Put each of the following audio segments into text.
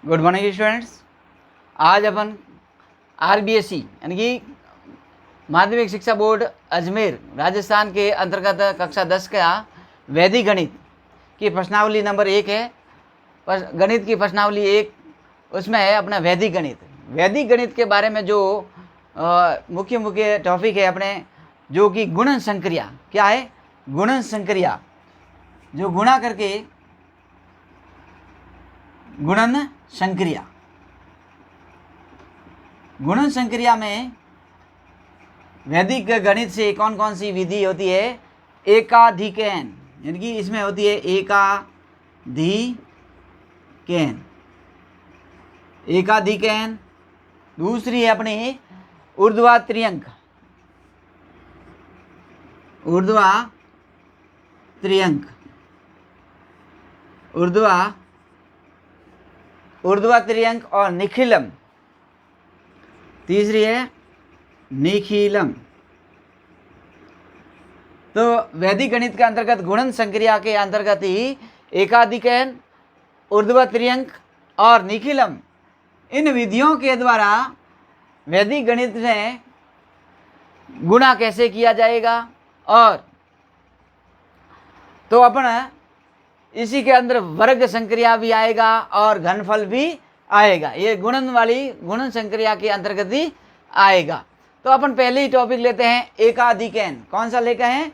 Good morning students. आज अपन RBSE यानी कि माध्यमिक शिक्षा बोर्ड अजमेर राजस्थान के अंतर्गत कक्षा 10 का वैदिक गणित की प्रश्नावली नंबर 1 है। गणित की प्रश्नावली 1 उसमें है अपना वैदिक गणित। वैदिक गणित के बारे में जो मुख्य मुख्य टॉपिक है अपने, जो कि गुणन संक्रिया। क्या है? गुणन संक्रिया, जो गुणा करके गुणन संक्रिया। गुणन संक्रिया में वैदिक गणित से कौन कौन सी विधि होती है? एकाधिकैन, यानी कि इसमें होती है एकाधिकैन। दूसरी है अपनी ऊर्ध्वा त्रियंक। ऊर्ध्वा त्रियंक और निखिलम। तीसरी है निखिलम। तो वैदिक गणित के अंतर्गत गुणन संक्रिया के अंतर्गत ही एकाधिकैन, ऊर्ध्वा त्रियंक और निखिलम, इन विधियों के द्वारा वैदिक गणित में गुणा कैसे किया जाएगा, और तो अपन इसी के अंदर वर्ग संक्रिया भी आएगा और घनफल भी आएगा। ये गुणन संक्रिया के अंतर्गत ही आएगा। तो अपन पहले ही टॉपिक लेते हैं एकाधिकैन। कौन सा लेकर हैं?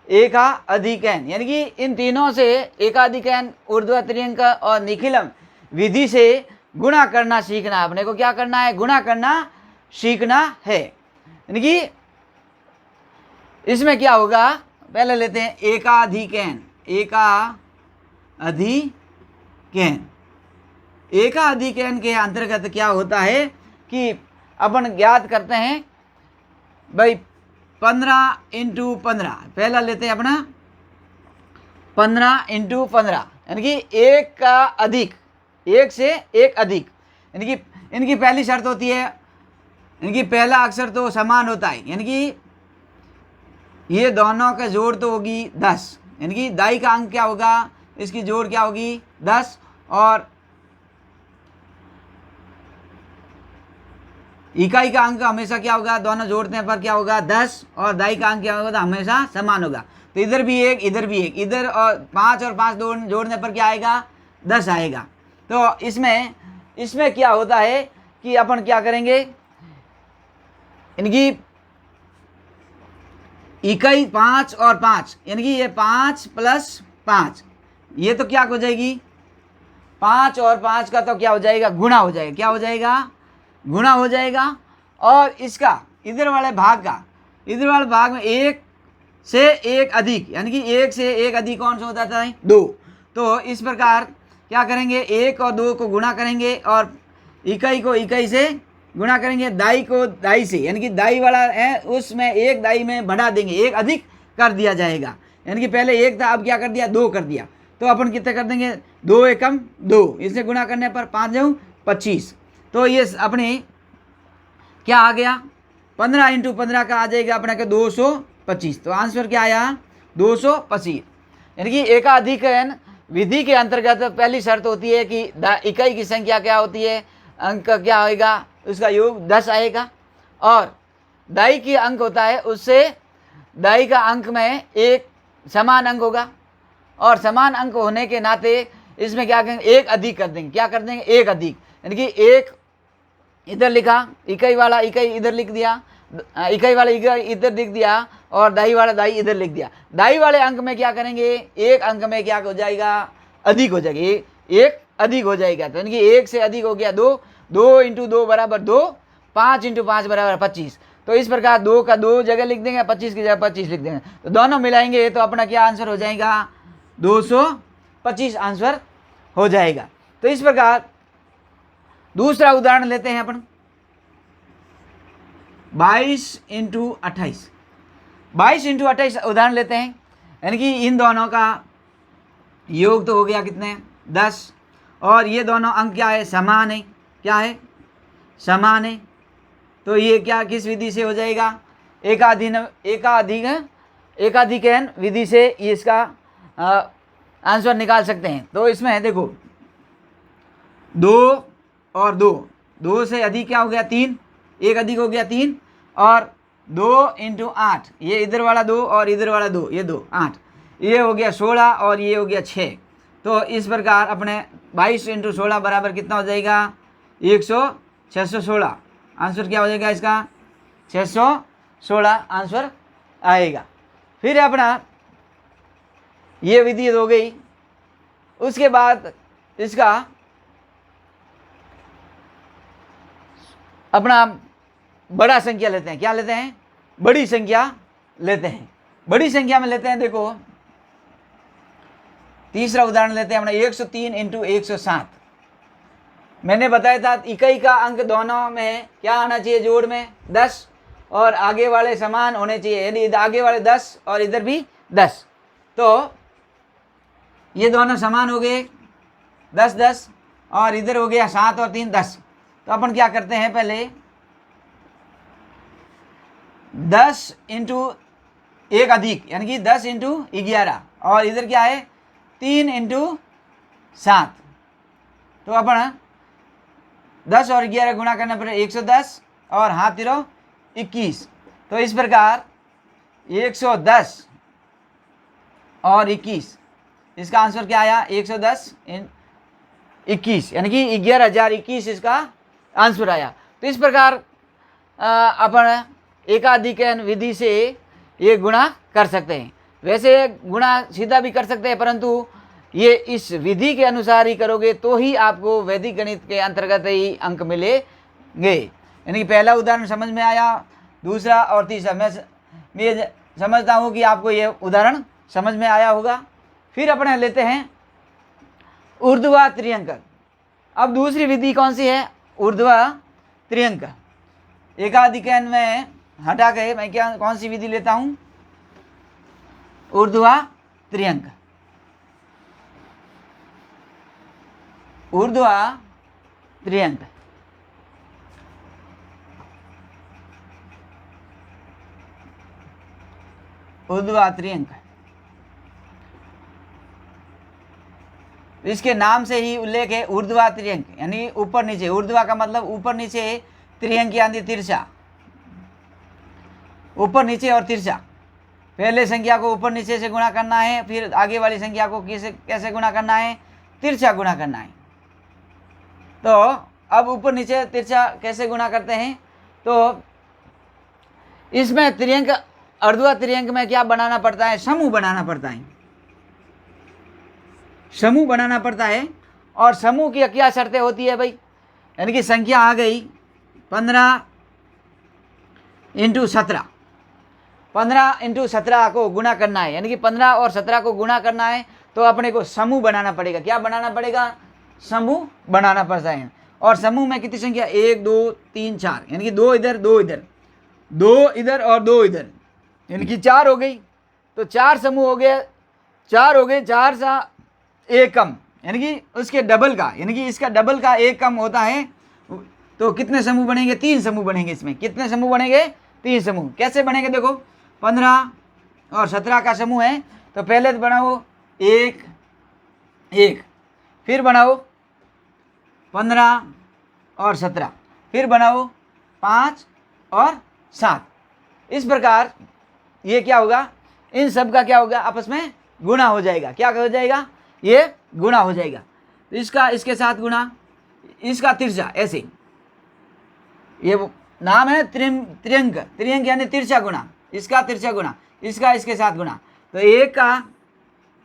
एकाधिकैन, यानी कि इन तीनों से एकाधिकैन, ऊर्ध्वा त्रियंक और निखिलम विधि से गुणा करना सीखना है। अपने को क्या करना है? गुणा करना सीखना है। यानी कि इसमें क्या होगा, पहले लेते हैं एकाधिकैन। एकाधिकैन के अंतर्गत क्या होता है कि अपन ज्ञात करते हैं भाई 15 × 15। पहला लेते हैं अपना 15 × 15, यानी कि एक का अधिक, एक से एक अधिक। यानी कि इनकी पहली शर्त होती है, यानी कि पहला अक्षर तो समान होता है, यानी कि ये दोनों का जोड़ तो होगी 10, यानी कि दाई का अंक क्या होगा, इसकी जोड़ क्या होगी 10, और इकाई का अंक हमेशा क्या होगा, दोनों जोड़ने पर क्या होगा 10, और दाई का अंक क्या होगा, हमेशा समान होगा। तो इधर भी एक, इधर भी एक, इधर और 5 और 5 जोड़ने पर क्या आएगा, 10 आएगा। तो इसमें क्या होता है कि अपन क्या करेंगे, इनकी इकाई 5 और 5, यानी कि ये 5 + 5, ये तो क्या हो जाएगी, 5 और 5 का तो क्या हो जाएगा, गुणा हो जाएगा। क्या हो जाएगा? गुणा हो जाएगा। और इसका इधर वाले भाग में एक से एक अधिक, यानी कि एक से एक अधिक कौन सा होता है? 2। तो इस प्रकार क्या करेंगे, 1 और 2 को गुणा करेंगे और इकाई को इकाई से गुणा करेंगे, दाई को दाई से, यानी कि दाई वाला है उसमें एक दाई में बढ़ा देंगे, एक अधिक कर दिया जाएगा। यानी कि पहले 1 था, अब क्या कर दिया, 2 कर दिया। तो अपन कितने कर देंगे, 2 एकम 2, इसे गुणा करने पर 5 × 25। तो ये अपने क्या आ गया, 15 × 15 का आ जाएगा अपने के 225। तो आंसर क्या आया, 225। यानी कि एकाधिकैन विधि के अंतर्गत पहली शर्त होती है कि इकाई की संख्या क्या होती है, अंक क्या होगा, उसका योग 10 आएगा, और दाई की अंक होता है, उससे दाई का अंक में एक समान अंक होगा, और समान अंक होने के नाते इसमें क्या करेंगे, एक अधिक कर देंगे। क्या कर देंगे, एक अधिक, यानी कि एक इधर लिखा, इकाई वाला इकाई इधर लिख दिया, इकाई वाला इकाई इधर लिख दिया, और दाई वाला दाई इधर लिख दिया। दाई वाले अंक में क्या करेंगे, एक अंक में क्या हो जाएगा, अधिक हो जाएगा, एक अधिक हो जाएगा। तो यानी कि 1 से अधिक हो गया 2, 2 × 2 = 2, 5 × 5 = 25। तो इस प्रकार 2 का 2 जगह लिख देंगे, 25 की जगह 25 लिख देंगे। तो दोनों मिलाएंगे तो अपना क्या आंसर हो जाएगा, 225 आंसर हो जाएगा। तो इस प्रकार दूसरा उदाहरण लेते हैं अपन, 22 × 28। 22 × 28 उदाहरण लेते हैं, यानी कि इन दोनों का योग तो हो गया कितने, 10, और ये दोनों अंक क्या है, समान है। क्या है, समान है। तो ये क्या किस विधि से हो जाएगा, एकाधिकैन विधि से इसका आंसर निकाल सकते हैं। तो इसमें देखो 2 और 2, 2 से अधिक क्या हो गया 3, 1 अधिक हो गया 3, और 2 × 8, ये इधर वाला 2 और इधर वाला 2, ये 2 8, ये हो गया 16 और ये हो गया 6। तो इस प्रकार अपने 22 × 16 बराबर कितना हो जाएगा 616। आंसर क्या हो जाएगा इसका 616 आंसर आएगा। फिर अपना ये विधि हो गई। उसके बाद इसका अपना बड़ा संख्या लेते हैं। क्या लेते हैं, बड़ी संख्या लेते हैं। बड़ी संख्या में लेते हैं, देखो तीसरा उदाहरण लेते हैं अपना 103 × 107। मैंने बताया था इकाई का अंक दोनों में क्या आना चाहिए, जोड़ में 10, और आगे वाले समान होने चाहिए, यानी आगे वाले 10 और इधर भी 10। तो ये दोनों समान हो गए 10 10, और इधर हो गया 7 और 3 10। तो अपन क्या करते हैं, पहले 10 × 1 अधिक, यानी कि 10 × 11, और इधर क्या है 3 × 7। तो अपन 10 और 11 गुणा करना पड़े 110, और हाथ तिरो 21। तो इस प्रकार 110 और 21, इसका आंसर क्या आया 110 × 21, यानी कि 11,021 इसका आंसर आया। तो इस प्रकार अपन एकाधिकरण विधि से ये गुणा कर सकते हैं। वैसे गुणा सीधा भी कर सकते हैं, परंतु ये इस विधि के अनुसार ही करोगे तो ही आपको वैदिक गणित के अंतर्गत ही अंक मिलेंगे। यानी कि पहला उदाहरण समझ में आया, दूसरा और तीसरा मैं समझता हूँ कि आपको ये उदाहरण समझ में आया होगा। फिर अपने लेते हैं ऊर्ध्वा त्रिअंक। अब दूसरी विधि कौन सी है, ऊर्ध्वा त्रिअंक। एकाधिकरण में हटा के मैं क्या कौन सी विधि लेता हूँ, ऊर्ध्वा त्रिअंक। ऊर्ध्वा त्रिअंक ऊर्ध्वा त्रिअंक, इसके नाम से ही उल्लेख है ऊर्ध्वा त्रिअंक, यानी ऊपर नीचे। ऊर्ध्वा का मतलब ऊपर नीचे, त्रिअंक यानी तिरछा, ऊपर नीचे और तिरछा। पहले संख्या को ऊपर नीचे से गुणा करना है, फिर आगे वाली संख्या को कैसे गुणा करना है, तिरछा गुणा करना है। तो अब ऊपर नीचे तिरछा कैसे गुणा करते हैं, तो इसमें त्रिअंक ऊर्ध्वा त्रिअंक में क्या बनाना पड़ता है, समूह बनाना पड़ता है, समूह बनाना पड़ता है। और समूह की क्या शर्तें होती है भाई, यानी कि संख्या आ गई 15 × 17, 15 × 17 को गुणा करना है, यानी कि 15 और 17 को गुणा करना है, तो अपने को समूह बनाना पड़ेगा। क्या बनाना पड़ेगा, समूह बनाना पड़ता है। और समूह में कितनी संख्या, 1 2 3 4, यानी कि 2 इधर 2 इधर, 2 इधर और 2 इधर, यानी कि 4 हो गई। तो 4 समूह हो गए, 4 हो गए, 4 सा 1 कम, यानी कि उसके डबल का, यानी कि इसका डबल का 1 कम होता है। तो कितने समूह बनेंगे, 3 समूह बनेंगे। इसमें कितने समूह बनेंगे, 3 समूह। कैसे बनेंगे, देखो 15 और 17 का समूह है, तो पहले तो बनाओ 1 1, फिर बनाओ 15 और 17, फिर बनाओ 5 और 7। इस प्रकार ये क्या होगा, इन सब का क्या होगा, आपस में गुणा हो जाएगा। क्या हो जाएगा, ये गुणा हो जाएगा। तो इसका इसके साथ गुणा, इसका तिरछा, ऐसे ये नाम है त्रिअंक। त्रिअंक यानी तिरछा गुणा, इसका तिरछा गुणा, इसका इसके साथ गुणा। तो 1 का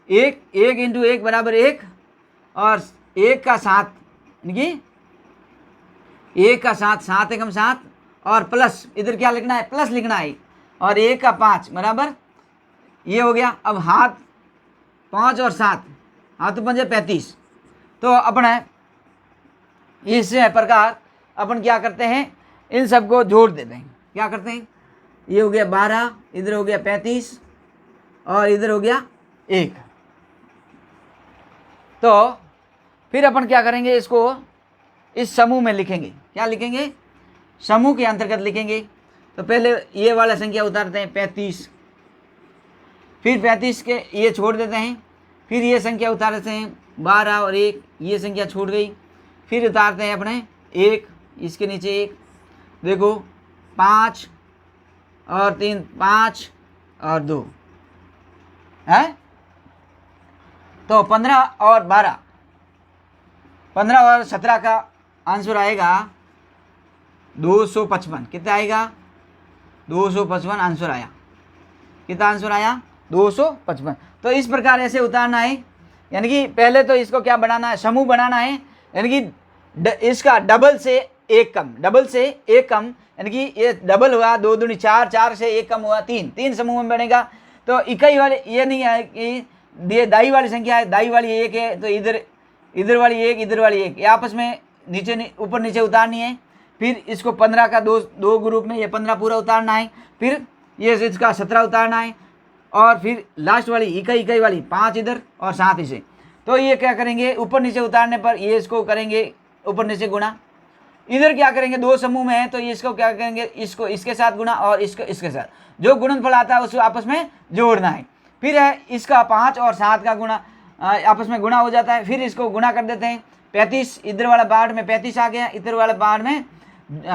1 1 × 1 बराबर 1, और 1 का 7, यानी कि 1 का 7, 7 एकम 7, और प्लस इधर क्या लिखना है, प्लस लिखना है, और 1 का 5 बराबर ये हो गया। अब हाथ 5 और 7, हाथ 5 35। तो अपने इस प्रकार अपन क्या करते हैं, इन सबको जोड़ देते हैं। क्या करते हैं, ये हो गया 12, इधर हो गया 35, और इधर हो गया 1। तो फिर अपन क्या करेंगे, इसको इस समूह में लिखेंगे। क्या लिखेंगे, समूह के अंतर्गत लिखेंगे। तो पहले ये वाला संख्या उतारते हैं 35, फिर 35 के ये छोड़ देते हैं, फिर ये संख्या उतारते हैं 12 और 1, ये संख्या छूट गई, फिर उतारते हैं अपने एक, इसके नीचे एक, देखो 5 और 3 5 और 2 है, तो 15 और 12, 15 और 17 का आंसर आएगा 255। कितना आएगा? 255 आंसर आया। कितना आंसर आया? 255। तो इस प्रकार ऐसे उतारना है, यानी कि पहले तो इसको क्या बनाना है, समूह बनाना है, यानी कि इसका डबल से एक कम, डबल से एक कम, यानी कि ये डबल हुआ 2 दूनी 4, 4 से एक कम हुआ 3, 3 समूह में बनेगा। तो इकाई वाले ये नहीं है कि ये दाई वाली संख्या है, दाई वाली एक है, तो इधर वाली एक, इधर वाली एक, ये आपस में नीचे ऊपर नीचे उतारनी है। फिर इसको 15 का दो ग्रुप में, ये 15 पूरा उतारना है, फिर ये इसका 17 उतारना है, और फिर लास्ट वाली इकाई वाली 5 इधर और 7 इसे। तो ये क्या करेंगे, ऊपर नीचे उतारने पर ये इसको करेंगे ऊपर नीचे गुणा। इधर क्या करेंगे, 2 समूह में है तो ये इसको क्या करेंगे, इसको इसके साथ गुणा और इसको इसके साथ, जो गुणनफल आता है उसको आपस में जोड़ना है। फिर है इसका 5 और 7 का गुणा आपस में गुणा हो जाता है, फिर इसको गुणा कर देते हैं। 35 इधर वाला पार्ट में 35 आ गया, इधर वाले पार्ट में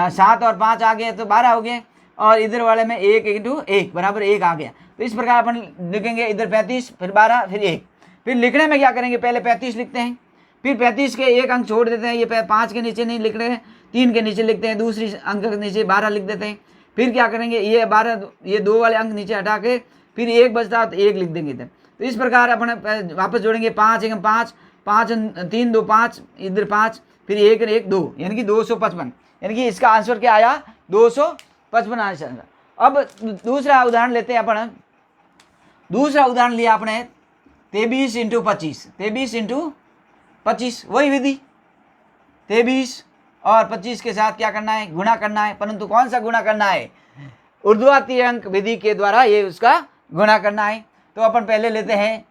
7 और 5 आ गए तो 12 हो गए, और इधर वाले में 1 इंटू 1 बराबर 1 आ गया। तो इस प्रकार अपन लिखेंगे, इधर 35 फिर 12 फिर 1। फिर लिखने में क्या करेंगे, पहले 35 लिखते हैं, फिर 35 के एक अंक छोड़ देते हैं, ये 5 के नीचे नहीं लिख रहे हैं, 3 के नीचे लिखते हैं, दूसरी अंक के नीचे 12 लिख देते हैं। फिर क्या करेंगे, ये 12 ये 2 वाले अंक नीचे हटा के फिर 1 बचता तो 1 लिख देंगे इधर। तो इस प्रकार अपन वापस जोड़ेंगे, 5 1 5, 5 3 2 5, इधर 5 फिर 1 1 2, यानी कि 255, यानी कि इसका आंसर क्या आया, 255 आंसर। अब दूसरा उदाहरण लेते हैं अपन। दूसरा उदाहरण लिया अपने 23 इंटू 25, 23 इंटू 25, वही विधि 23 और 25 के साथ क्या करना है, गुणा करना है, परंतु कौन सा गुणा करना है, ऊर्ध्वाधर अंक विधि के द्वारा ये उसका गुणा करना है। तो अपन पहले लेते हैं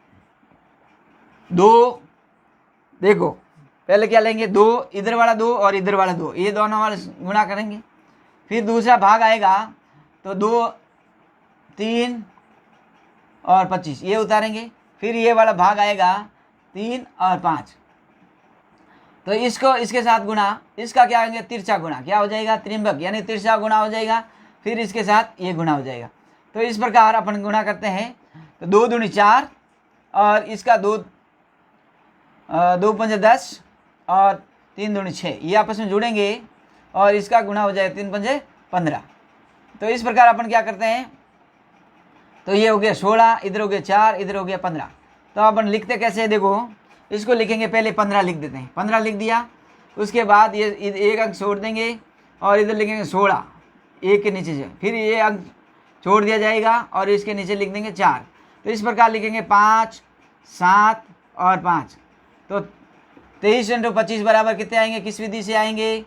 2, देखो पहले क्या लेंगे, 2 इधर वाला 2 और इधर वाला 2, ये दोनों वाले गुणा करेंगे। फिर दूसरा भाग आएगा तो 2 3 और 25 ये उतारेंगे। फिर ये वाला भाग आएगा 3 और 5, तो इसको इसके साथ गुणा, इसका क्या आएंगे, तिरछा गुणा, क्या हो जाएगा, त्रिंबक, यानी तिरछा गुणा हो जाएगा। फिर इसके साथ ये गुणा हो जाएगा। तो इस प्रकार अपन गुणा करते हैं, तो 2 दूनी 4 और इसका 2 5 10 और 3 दूनी 6, ये आपस में जुड़ेंगे और इसका गुणा हो जाएगा 3 5 15। तो इस प्रकार अपन क्या करते हैं, तो ये हो गया 16, इधर हो गया 4, इधर हो गया 15। तो अपन लिखते कैसे है, देखो इसको लिखेंगे, पहले 15 लिख देते हैं, 15 लिख दिया, उसके बाद ये एक अंक छोड़ देंगे और इधर लिखेंगे 16 1 के नीचे से, फिर ये अंक छोड़ दिया जाएगा और इसके नीचे लिख देंगे 4। तो इस प्रकार लिखेंगे 5 7 और 5। तो 23 इंटू 25 बराबर कितने आएंगे, किस विधि से आएंगे,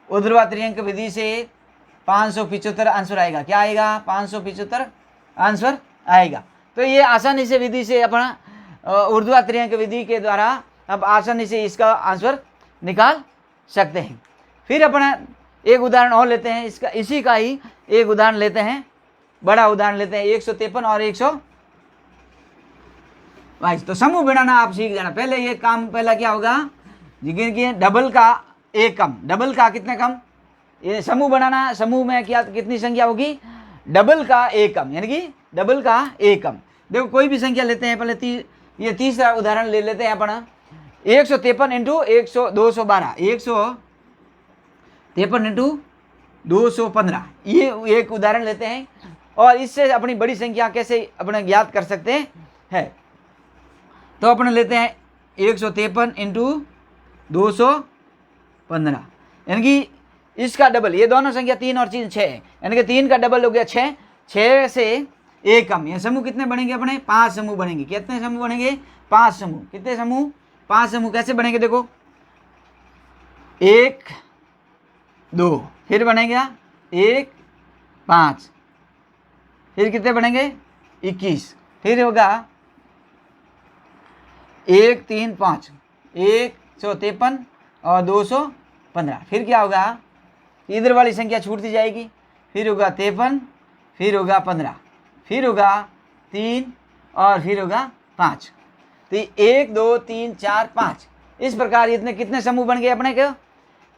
ऊर्ध्वाधर अंक विधि से 575 आंसर आएगा। क्या आएगा, 575 आंसर आएगा। तो ये आसानी से विधि से अपना ऊर्ध्वाधर अंक विधि के द्वारा अब आसानी से इसका आंसर निकाल सकते हैं। फिर अपना एक उदाहरण और लेते हैं, इसका इसी का ही एक उदाहरण लेते हैं, बड़ा उदाहरण लेते हैं, 153 और 122। तो समूह बनाना आप सीख जाना। पहले ये काम पहला क्या होगा, जिनकी डबल का एक कम, डबल का कितने कम, ये समूह बनाना, समूह में क्या कितनी संख्या होगी, डबल का एक कम, यानी कि डबल का एक कम। देखो कोई भी संख्या लेते हैं, पहले ये तीसरा उदाहरण ले लेते हैं अपना, 153 इंटू 212, 153 इंटू 215, ये एक उदाहरण लेते हैं और इससे अपनी बड़ी संख्या कैसे अपने ज्ञात कर सकते हैं। तो अपने लेते हैं 153 इंटू 215, यानी कि इसका डबल, ये दोनों संख्या 3 और 6 है, यानी कि 3 का डबल हो गया 6, 6 से एक कम। ये समूह कितने बनेंगे अपने, 5 समूह बनेंगे। कितने समूह बनेंगे, 5 समूह। कितने समूह, 5 समूह। कैसे बनेंगे, देखो 1 2, फिर बनेगा 1 5, फिर कितने बनेंगे 21, फिर होगा 1 3 5, 153 और 215। फिर क्या होगा, इधर वाली संख्या छूटती जाएगी, फिर होगा 53, फिर होगा 15, फिर होगा 3 और फिर होगा 5। तो 1 2 3 4 5, इस प्रकार इतने कितने समूह बन गए अपने के,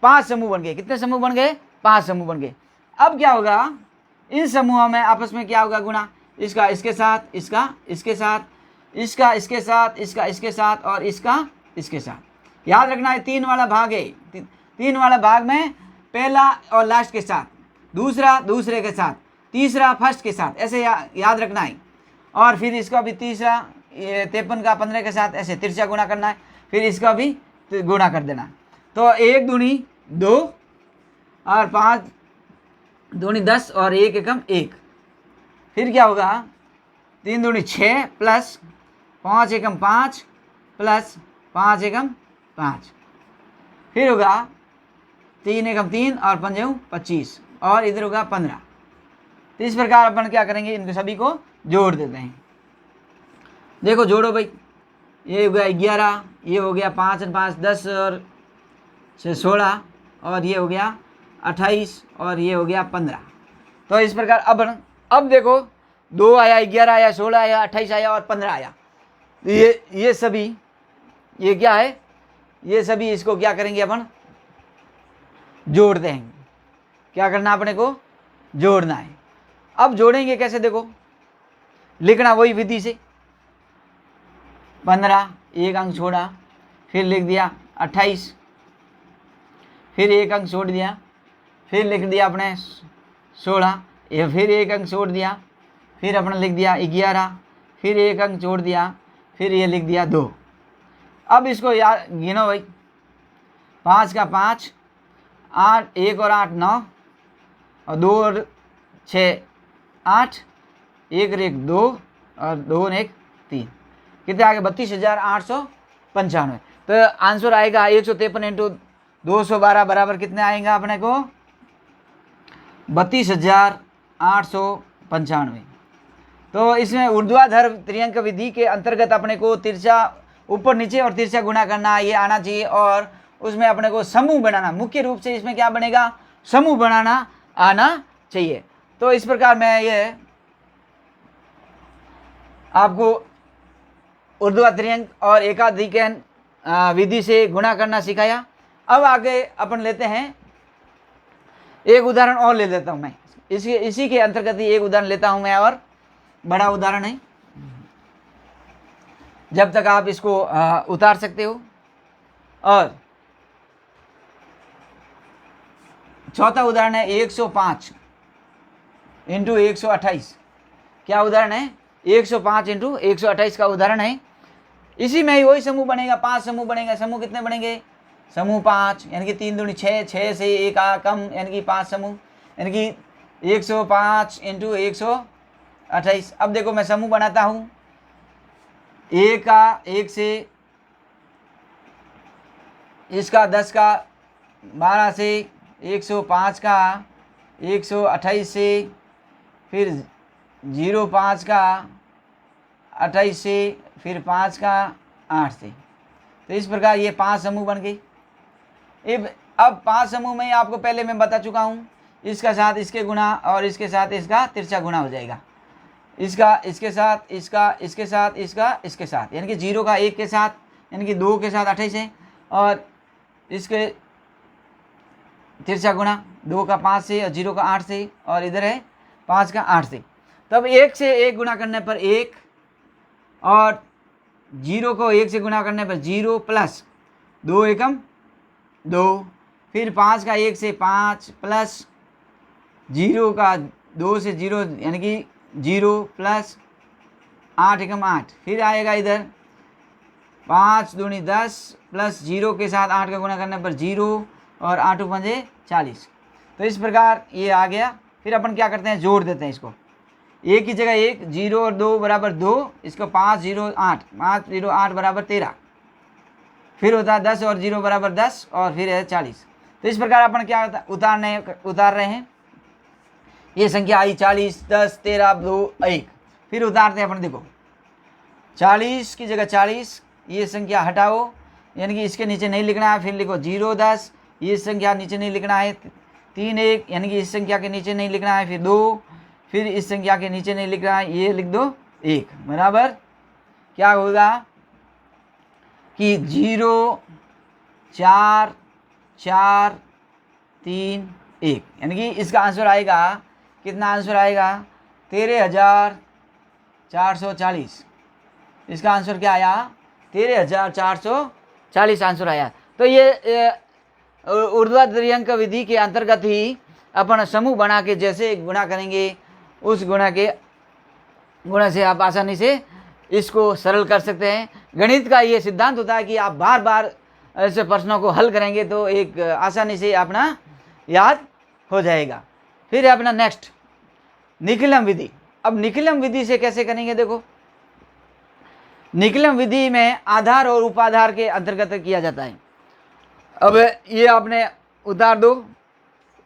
5 समूह बन गए। कितने समूह बन गए? 5 समूह बन गए। अब क्या होगा, इन समूहों में आपस में क्या होगा? गुणा। इसका इसके साथ, इसका इसके साथ, इसका इसके साथ, इसका इसके साथ और इसका इसके साथ। याद रखना है 3 वाला भाग है, 3 वाला भाग में पहला और लास्ट के साथ, दूसरा दूसरे के साथ, तीसरा फर्स्ट के साथ, ऐसे याद रखना है। और फिर इसका भी तीसरा 53 का 15 के साथ ऐसे तिरछा गुणा करना है, फिर इसका भी गुणा कर देना। तो 1 दूनी 2 और 5 दूनी 10 और 1 एकम 1। फिर क्या होगा? 3 दूनी 6 प्लस 5 एकम 5 प्लस 5 एकम 5। फिर होगा 3 एकम 3 और 5 25 और इधर होगा 15। तो इस प्रकार अपन क्या करेंगे, इनको सभी को जोड़ देते हैं। देखो जोड़ो भाई, ये हो गया 11, ये हो गया 5 और 5 10 और 16 और ये हो गया 28 और ये हो गया 15। तो इस प्रकार अब देखो 2 आया, 11 आया, 16 आया, 28 आया और 15 आया। तो ये सभी ये क्या है, ये सभी इसको क्या करेंगे अपन? जोड़ देंगे। क्या करना अपने को? जोड़ना है। अब जोड़ेंगे कैसे? देखो लिखना वही विधि से। 15 एक अंक छोड़ा, फिर लिख दिया 28, फिर एक अंक छोड़ दिया, फिर लिख दिया अपने 16, ये फिर एक अंक छोड़ दिया, फिर अपने लिख दिया 11, फिर एक अंक छोड़ दिया, फिर ये लिख दिया 2। अब इसको याद गिनो भाई, 5 का 5, 8 1 और 8 9 और 2 और 6 8, 1 और 1 2 और 2 और 1 3। कितने आगे? 32,895। तो आंसर आएगा 153 इंटू 212 बराबर कितने आएगा अपने को? 32,895। तो इसमें ऊर्ध्वाधर त्रिअंक विधि के अंतर्गत अपने को तिरछा ऊपर नीचे और तिरछा गुणा करना ये आना चाहिए, और उसमें अपने को समूह बनाना, मुख्य रूप से इसमें क्या बनेगा? समूह बनाना आना चाहिए। तो इस प्रकार मैं ये आपको ऊर्ध्वाधर त्रिअंक और एकाधिकन विधि से गुणा करना सिखाया। अब आगे अपन लेते हैं एक उदाहरण और ले लेता हूं मैं, इसी के अंतर्गत ही एक उदाहरण लेता हूं मैं, और बड़ा उदाहरण है। जब तक आप इसको उतार सकते हो। और चौथा उदाहरण है 105 इंटू 128। क्या उदाहरण है? 105 इंटू 128 का उदाहरण है। इसी में ही वही समूह बनेगा, 5 समूह बनेगा। समूह कितने बनेंगे? समूह 5, यानी कि 3 दूनी 6, 6 से 1 कम, यानी कि 5 समूह, यानी कि 105 इंटू 128। अब देखो मैं समूह बनाता हूँ। 1 से, इसका 10 का 12 से, 105 का 128 से, फिर 05 का 28 से, फिर 5 का 8 से। तो इस प्रकार ये 5 समूह बन गए। अब 5 समूह में आपको पहले मैं बता चुका हूँ, इसका साथ इसके गुणा और इसके साथ इसका तिरछा गुणा हो जाएगा। इसका इसके साथ, इसका इसके साथ, इसका इसके साथ, यानी कि 0 का 1 के साथ, यानी कि 2 के साथ 28 है, और इसके तिरछा गुणा 2 का 5 से और 0 का 8 से, और इधर है 5 का 8 से। तब 1 से 1 गुणा करने पर 1, और 0 को 1 से गुणा करने पर 0 प्लस 2 एकम 2, फिर 5 का 1 से 5 प्लस 0 का 2 से 0, यानी कि 0 प्लस 8 एकम 8, फिर आएगा इधर 5 दूनी 10 प्लस 0 के साथ 8 का गुणा करने पर 0 और 8 पंजे 40। तो इस प्रकार ये आ गया। फिर अपन क्या करते हैं? जोड़ देते हैं इसको। 1 की जगह 1, 0 और 2 बराबर 2, इसको 5 0 8, 5 0 8 बराबर 13, फिर होता है 10 और 0 बराबर 10, और फिर है 40। तो इस प्रकार अपन क्या उतार रहे हैं? ये संख्या आई 40, 10 13 2 1, फिर उतारते हैं अपन। देखो 40 की जगह 40, ये संख्या हटाओ, यानी कि इसके नीचे नहीं लिखना है, फिर लिखो 0 10, ये संख्या नीचे नहीं लिखना है, 3 1, यानी कि इस संख्या के नीचे नहीं लिखना है, फिर 2, फिर इस संख्या के नीचे नहीं लिख रहा है, ये लिख दो 1 बराबर। क्या होगा कि 0 4 4 3 1, यानी कि इसका आंसर आएगा कितना? आंसर आएगा 13,440। इसका आंसर क्या आया? 13,440 आंसर आया। तो ये ऊर्ध्वाधर अंक विधि के अंतर्गत ही अपन समूह बना के जैसे गुणा करेंगे उस गुणा से आप आसानी से इसको सरल कर सकते हैं। गणित का ये सिद्धांत होता है कि आप बार बार ऐसे प्रश्नों को हल करेंगे तो एक आसानी से अपना याद हो जाएगा। फिर अपना नेक्स्ट निकलम विधि। अब निकलम विधि से कैसे करेंगे? देखो, निकलम विधि में आधार और उपाधार के अंतर्गत किया जाता है। अब ये आपने उतार दो,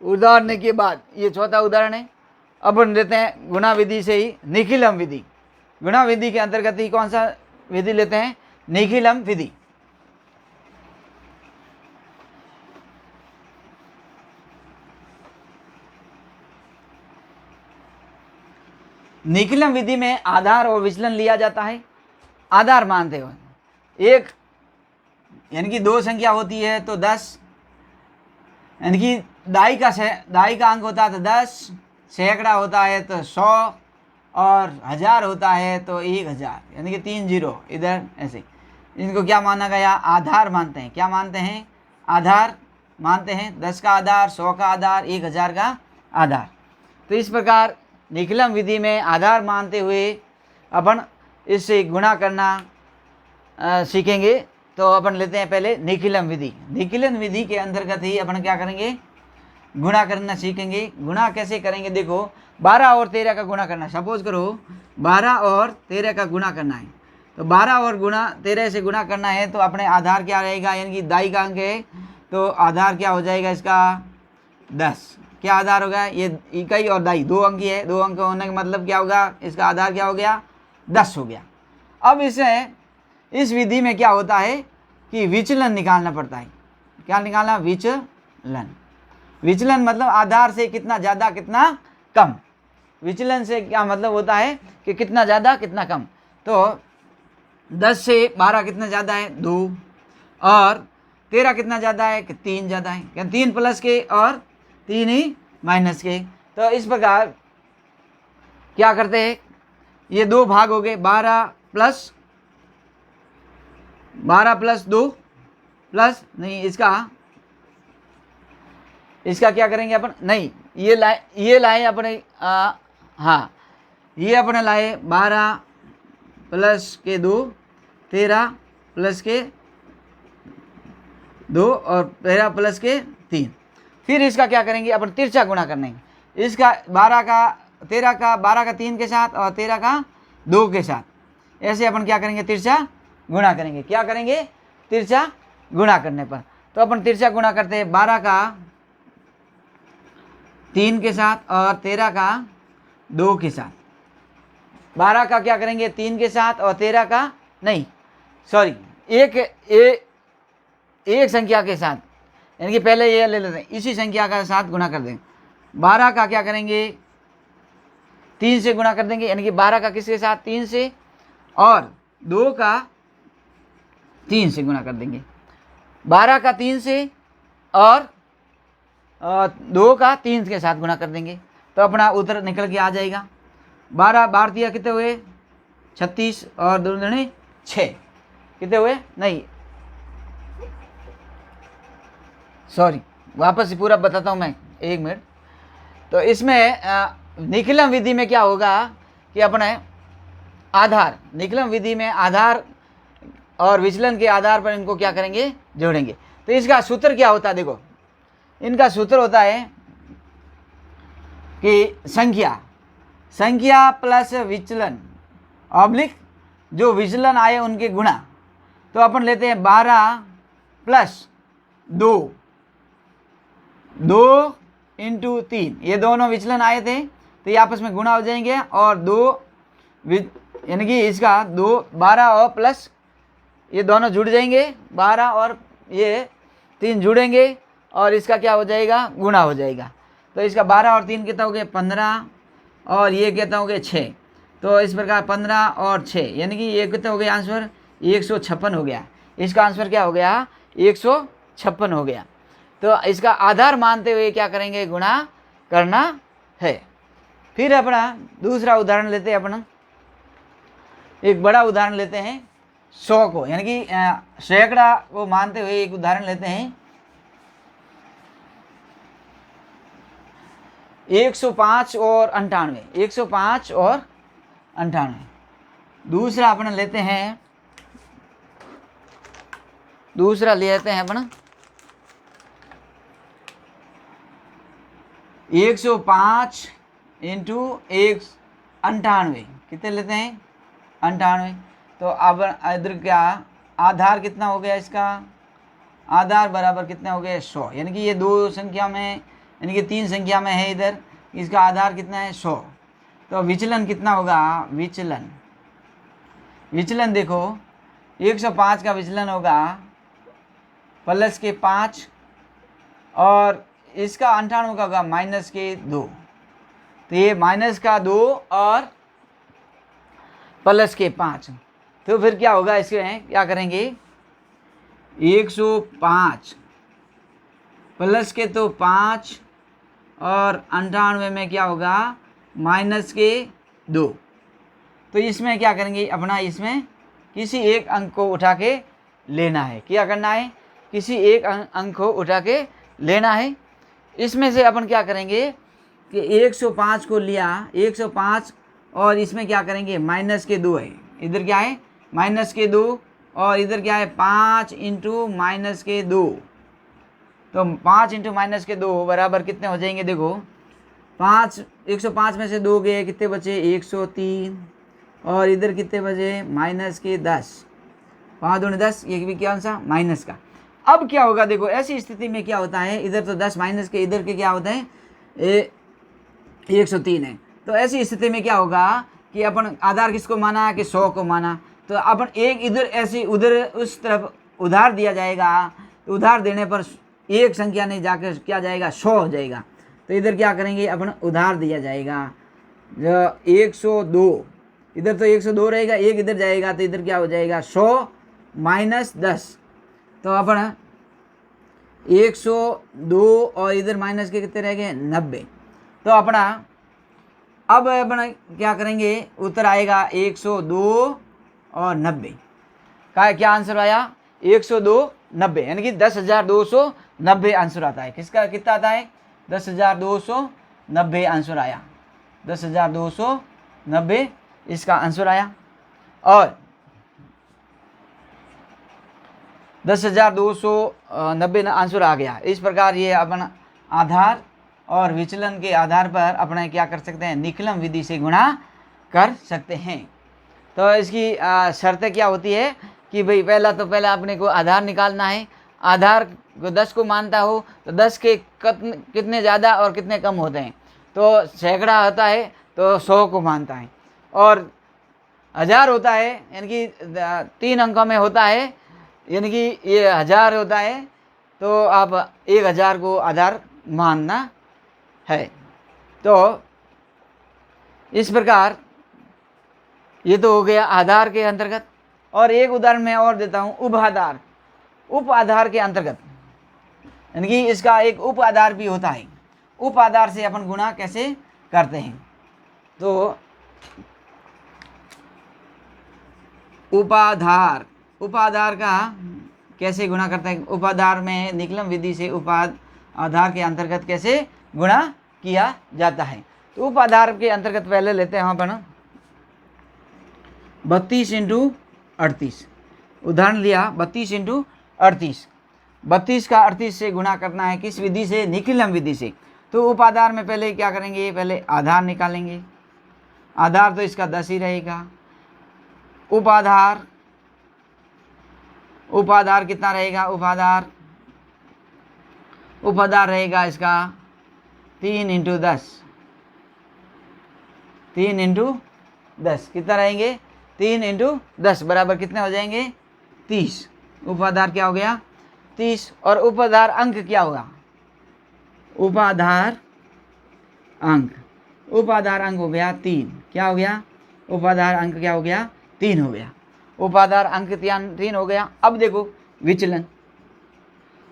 उतारने के बाद ये चौथा उदाहरण है। अब हम लेते हैं गुणा विधि से ही निखिलम विधि। गुणा विधि के अंतर्गत ही कौन सा विधि लेते हैं? निखिलम विधि। निखिलम विधि में आधार और विचलन लिया जाता है। आधार मानते हो एक, यानी कि 2 संख्या होती है तो 10, यानी कि दाई का अंक होता है तो 10, सैकड़ा होता है तो 100 और 1000 होता है तो 1000, यानी कि 3 0 इधर ऐसे। इनको क्या माना गया? आधार मानते हैं। क्या मानते हैं? आधार मानते हैं। 10 का आधार, 100 का आधार, 1000 का आधार। तो इस प्रकार निखिलम विधि में आधार मानते हुए अपन इससे गुणा करना सीखेंगे। तो अपन लेते हैं पहले निखिलम विधि। निखिलम विधि के अंतर्गत ही अपन क्या करेंगे? गुणा करना सीखेंगे। गुणा कैसे करेंगे? देखो, 12 और 13 का गुणा करना। सपोज करो 12 और 13 का गुणा करना है, तो 12 और 13 से गुणा करना है तो अपने आधार क्या रहेगा? यानी कि दाई का अंक है तो आधार क्या हो जाएगा इसका? 10। क्या आधार होगा? ये इकाई और दाई 2 अंक ही है। 2 अंक होने का मतलब क्या होगा? इसका आधार क्या हो गया? 10 हो गया। अब इस विधि में क्या होता है कि विचलन निकालना पड़ता है। क्या निकालना? विचलन। विचलन मतलब आधार से कितना ज़्यादा कितना कम। विचलन से क्या मतलब होता है कि कितना ज़्यादा कितना कम। तो 10 से 12 कितना ज़्यादा है? 2। और 13 कितना ज़्यादा है? कि 3 ज़्यादा है। क्या 3 प्लस के और 3 ही माइनस के। तो इस प्रकार क्या करते हैं? ये 2 भाग हो गए। 12 प्लस 2 प्लस नहीं, इसका क्या करेंगे अपन? नहीं, ये लाए अपने हाँ, ये अपने लाए 12 प्लस के 2, 13 प्लस के 2 और 13 प्लस के 3। फिर इसका क्या करेंगे? अपन तिरछा गुणा करने। इसका 12 का 3 के साथ और 13 का 2 के साथ, ऐसे अपन क्या करेंगे? तिरछा गुणा करेंगे। क्या करेंगे? तिरछा गुणा करने पर। तो अपन तिरछा गुणा करते हैं 12 का 3 के साथ और 13 का 2 के साथ। 12 का क्या करेंगे? 3 के साथ और 13 का नहीं, सॉरी, एक संख्या के साथ, यानी कि पहले ये ले लेते हैं, इसी संख्या का साथ गुणा कर देंगे। 12 का क्या करेंगे? 3 से गुणा कर देंगे, यानी कि 12 का किसके साथ? 3 से, और 2 का 3 से गुणा कर देंगे। 12 का 3 से और 2 का 3 के साथ गुणा कर देंगे तो अपना उत्तर निकल के आ जाएगा। 12 भारतीय कितने हुए? 36 और 2 दूनी 6। कितने हुए? नहीं, सॉरी, वापस से पूरा बताता हूँ मैं, 1 मिनट। तो इसमें निखिलम विधि में क्या होगा कि अपने आधार, निखिलम विधि में आधार और विचलन के आधार पर इनको क्या करेंगे? जोड़ेंगे। तो इसका सूत्र क्या होता है? देखो, इनका सूत्र होता है कि संख्या प्लस विचलन ऑब्लिक जो विचलन आए उनके गुणा। तो अपन लेते हैं 12 प्लस 2 इंटू 3, ये दोनों विचलन आए थे तो ये आपस में गुणा हो जाएंगे, और 2 यानी कि इसका 12 और प्लस ये दोनों जुड़ जाएंगे, 12 और ये 3 जुड़ेंगे और इसका क्या हो जाएगा? गुणा हो जाएगा। तो इसका 12 और 3 कितना हो गया? 15, और ये कितना हो गया? 6। तो इस प्रकार 15 और 6, यानी कि ये कितना हो गया? आंसर 156 हो गया। इसका आंसर क्या हो गया? 156 हो गया। तो इसका आधार मानते हुए क्या करेंगे, गुणा करना है। फिर अपना दूसरा उदाहरण लेते हैं, अपना एक बड़ा उदाहरण लेते हैं 100 को, यानी कि सैकड़ा को मानते हुए एक उदाहरण लेते हैं 105 और 98, 105 और 98। दूसरा अपना लेते हैं, दूसरा लेते हैं अपना 105 इंटू 98, कितने लेते हैं 98। तो अब इधर क्या आधार कितना हो गया, इसका आधार बराबर कितना हो गया 100, यानी कि ये दो संख्या में, यानी कि 3 संख्या में है इधर, इसका आधार कितना है 100। तो विचलन कितना होगा, विचलन देखो 105 का विचलन होगा प्लस के 5 और इसका 98 का होगा माइनस के 2। तो ये माइनस का 2 और प्लस के 5, तो फिर क्या होगा, इसमें क्या करेंगे 105 प्लस के तो 5 और 98 में क्या होगा माइनस के 2। तो इसमें क्या करेंगे अपना, इसमें किसी एक अंक को उठा के लेना है, क्या करना है, किसी एक अंक को उठा के लेना है। इसमें से अपन क्या करेंगे कि 105 को लिया, 105 और इसमें क्या करेंगे माइनस के 2 है, इधर क्या है माइनस के 2 और इधर क्या है 5 इंटू माइनस के 2। तो 5 इंटू माइनस के 2 बराबर कितने हो जाएंगे, देखो 5, 105 में से 2 गए, कितने बचे 103 और इधर कितने बचे माइनस के 10, 5 दूनी 10, ये भी क्या सा माइनस का। अब क्या होगा देखो, ऐसी स्थिति में क्या होता है, इधर तो 10 माइनस के इधर के क्या होता है 103 है। तो ऐसी स्थिति में क्या होगा कि अपन आधार किसको माना कि 100 को माना, तो अपन एक इधर ऐसी उधर उस तरफ उधार दिया जाएगा, तो उधार देने पर एक संख्या नहीं जाकर क्या जाएगा 100 हो जाएगा। तो इधर क्या करेंगे अपन उधार दिया जाएगा जो 102, इधर तो 102 रहेगा, एक इधर जाएगा तो इधर क्या हो जाएगा 100 माइनस 10। तो अपन 102 और इधर माइनस के कितने रह गए 90। तो अपना अब अपना क्या करेंगे, उत्तर आएगा 102 और 90 का क्या आंसर आया 102 90, यानी कि 10,290 आंसर आता है। किसका कितना आता है 10,290 आंसर आया, 10,290 इसका आंसर आया। और 10,290 आंसर आ गया। इस प्रकार ये अपना आधार और विचलन के आधार पर अपने क्या कर सकते हैं, निकलम विधि से गुणा कर सकते हैं। तो इसकी शर्तें क्या होती है कि भाई पहला अपने को आधार निकालना है। आधार को 10 को मानता हो तो 10 के कितने ज़्यादा और कितने कम होते हैं। तो सैकड़ा होता है तो 100 को मानता है, और 1000 होता है यानी कि 3 अंकों में होता है, यानी कि ये 1000 होता है तो आप 1000 को आधार मानना है। तो इस प्रकार ये तो हो गया आधार के अंतर्गत। और एक उदाहरण मैं और देता हूँ, उपाधार। उप आधार के अंतर्गत यानी कि इसका एक उप आधार भी होता है। उप आधार से अपन गुणा कैसे करते हैं, तो उपाधार का कैसे गुणा करते हैं, उपाधार में निकलम विधि से उपाधार के अंतर्गत कैसे गुणा किया जाता है। तो उपाधार के अंतर्गत पहले लेते हैं अपन 32 इंटू 38। उदाहरण लिया 32 इंटू 38, 32 का 38 से गुणा करना है, किस विधि से, निकलम विधि से। तो उपाधार में पहले क्या करेंगे, पहले आधार निकालेंगे। आधार तो इसका 10 ही रहेगा। उपाधार कितना रहेगा, उपाधार रहेगा इसका 3 इंटू 10, 3 इंटू 10 कितना रहेंगे 3 इंटू 10 बराबर कितने हो जाएंगे 30। उपाधार क्या हो गया 30। और उपाधार अंक क्या होगा, उपाधार अंक हो गया 3। क्या हो गया, उपाधार अंक क्या हो गया 3 हो गया। उपाधार अंक 3 हो गया। अब देखो विचलन,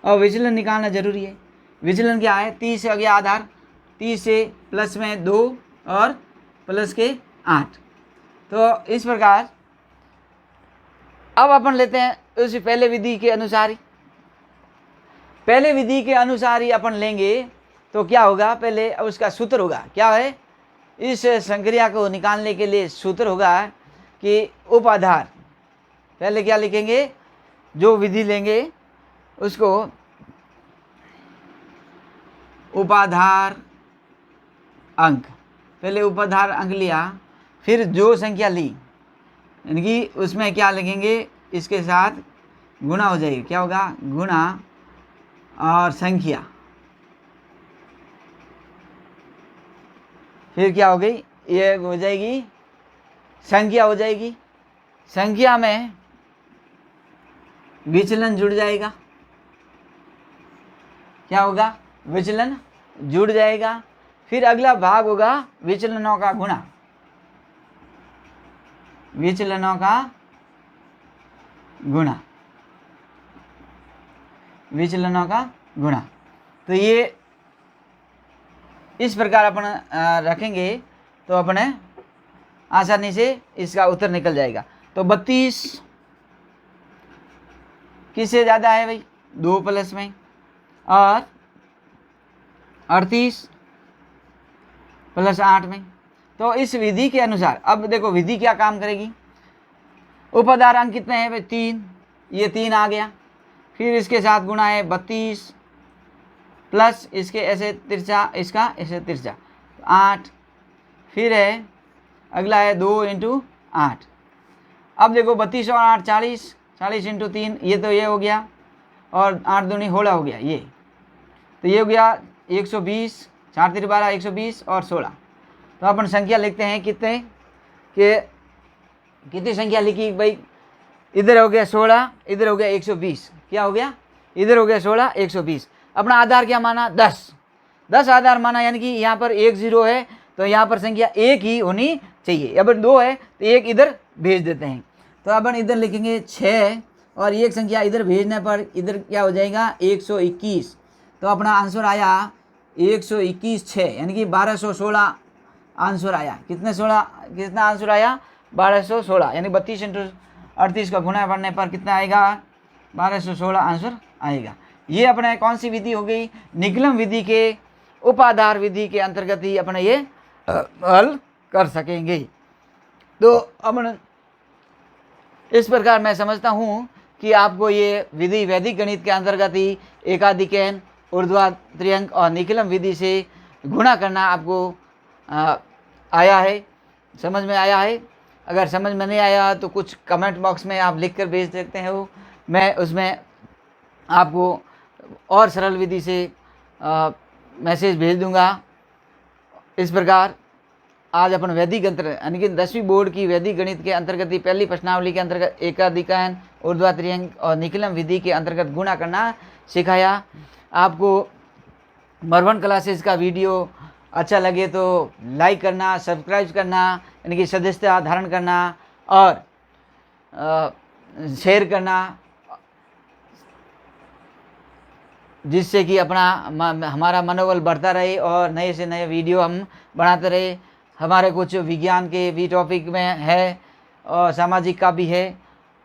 और विचलन निकालना जरूरी है। विचलन क्या है, 30 से हो गया आधार, 30 से प्लस में 2 और प्लस के 8। तो इस प्रकार अब अपन लेते हैं उस पहले विधि के अनुसार ही, पहले विधि के अनुसार ही अपन लेंगे तो क्या होगा, पहले उसका सूत्र होगा, क्या है, इस संक्रिया को निकालने के लिए सूत्र होगा कि उपाधार, पहले क्या लिखेंगे, जो विधि लेंगे उसको उपाधार अंक, पहले उपाधार अंक लिया, फिर जो संख्या ली यानी कि उसमें क्या लिखेंगे, इसके साथ गुणा हो जाएगी, क्या होगा, गुणा और संख्या, फिर क्या हो गई, ये हो जाएगी संख्या हो जाएगी, संख्या में विचलन जुड़ जाएगा, क्या होगा, विचलन जुड़ जाएगा, फिर अगला भाग होगा विचलनों का गुणा, विचलनों का गुणा, विचलनों का गुणा। तो ये इस प्रकार अपन रखेंगे तो अपने आसानी से इसका उत्तर निकल जाएगा। तो 32 किससे ज़्यादा है भाई, 2 प्लस में, और 38 प्लस 8 में। तो इस विधि के अनुसार अब देखो विधि क्या काम करेगी, उपाधार अंक कितने हैं भाई, 3, ये 3 आ गया, फिर इसके साथ गुणा है 32 प्लस इसके ऐसे तिरछा, इसका ऐसे तिरछा 8, फिर है अगला है 2 × 8। अब देखो 32 और 8 40, 40 × 3, ये तो ये हो गया, और 8 दूनी 16 हो गया, ये तो ये हो गया 120, 4 × 12 120 और 16। तो अपन संख्या लिखते हैं कितने कि कितनी संख्या लिखी भाई, इधर हो गया 16, इधर हो गया 120, क्या हो गया, इधर हो गया 16 120। अपना आधार क्या माना, 10 आधार माना, यानी कि यहाँ पर 1 0 है तो यहाँ पर संख्या 1 ही होनी चाहिए, अगर 2 है तो 1 इधर भेज देते हैं। तो अपन इधर लिखेंगे 6 और एक संख्या इधर भेजने पर इधर क्या हो जाएगा 121। तो अपना आंसर आया 121 6, यानी कि 1216 आंसर आया। कितना आंसर आया, 1216, यानी 32 × 38 का गुणा करने पर कितना आएगा, 1216 आंसर आएगा। ये अपने कौन सी विधि हो गई, निकलम विधि के उपाधार विधि के अंतर्गत ही अपने ये हल कर सकेंगे। तो अपन इस प्रकार मैं समझता हूँ कि आपको ये विधि वैदिक गणित के अंतर्गत ही एकाधिकैन, ऊर्ध्वाधर और निकलम विधि से गुणा करना आपको आया है, समझ में आया है। अगर समझ में नहीं आया तो कुछ कमेंट बॉक्स में आप लिख कर भेज सकते हो, मैं उसमें आपको और सरल विधि से मैसेज भेज दूंगा। इस प्रकार आज अपन वैदिक अंतर यानी कि 10वीं बोर्ड की वैदिक गणित के अंतर्गत ही पहली प्रश्नावली के अंतर्गत एकाधिकैन, ऊर्ध्वाधर और निकलम विधि के अंतर्गत गुणा करना सिखाया। आपको मरवन क्लासेस का वीडियो अच्छा लगे तो लाइक करना, सब्सक्राइब करना, यानी कि सदस्यता धारण करना और शेयर करना, जिससे कि अपना हमारा मनोबल बढ़ता रहे और नए से नए वीडियो हम बनाते रहे। हमारे कुछ विज्ञान के भी टॉपिक में है और सामाजिक का भी है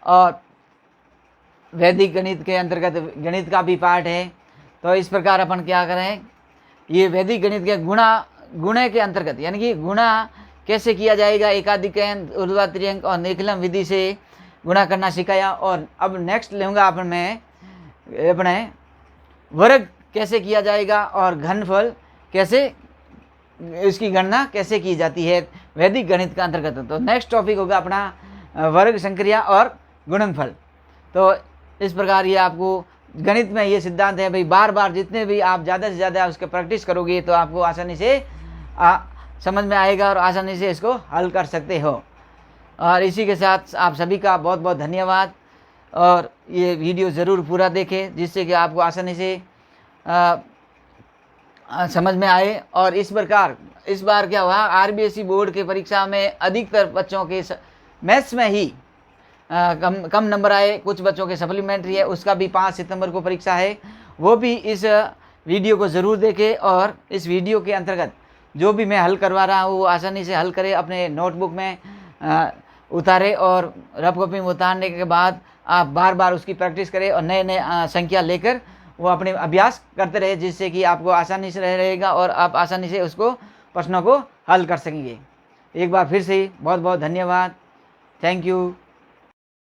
और वैदिक गणित के अंतर्गत गणित का भी पार्ट है। तो इस प्रकार अपन क्या करें, ये वैदिक गणित के गुणे के अंतर्गत यानी कि गुणा कैसे किया जाएगा, एकाधिकैन, ऊर्ध्वाधर और निकलम विधि से गुणा करना सिखाया। और अब नेक्स्ट लूँगा अपन मैं अपने वर्ग कैसे किया जाएगा और घनफल कैसे, इसकी गणना कैसे की जाती है वैदिक गणित का अंतर्गत। तो नेक्स्ट टॉपिक होगा अपना वर्ग, संक्रिया और गुणनफल। तो इस प्रकार ये आपको गणित में ये सिद्धांत है भाई, बार बार जितने भी आप ज़्यादा से ज़्यादा उसके प्रैक्टिस करोगे तो आपको आसानी से समझ में आएगा और आसानी से इसको हल कर सकते हो। और इसी के साथ आप सभी का बहुत बहुत धन्यवाद और ये वीडियो ज़रूर पूरा देखें जिससे कि आपको आसानी से समझ में आए। और इस प्रकार इस बार क्या हुआ, आरबीएसई बोर्ड के परीक्षा में अधिकतर बच्चों के मैथ्स में ही कम नंबर आए, कुछ बच्चों के सप्लीमेंट्री है, उसका भी 5 सितंबर को परीक्षा है वो भी इस वीडियो को ज़रूर देखें और इस वीडियो के अंतर्गत जो भी मैं हल करवा रहा हूँ वो आसानी से हल करें, अपने नोटबुक में उतारें और रफ कॉपी में उतारने के बाद आप बार बार उसकी प्रैक्टिस करें और नए नए संख्या लेकर वो अपने अभ्यास करते रहे, जिससे कि आपको आसानी से रहेगा और आप आसानी से उसको प्रश्नों को हल कर सकेंगे। एक बार फिर से बहुत बहुत धन्यवाद। Thank you.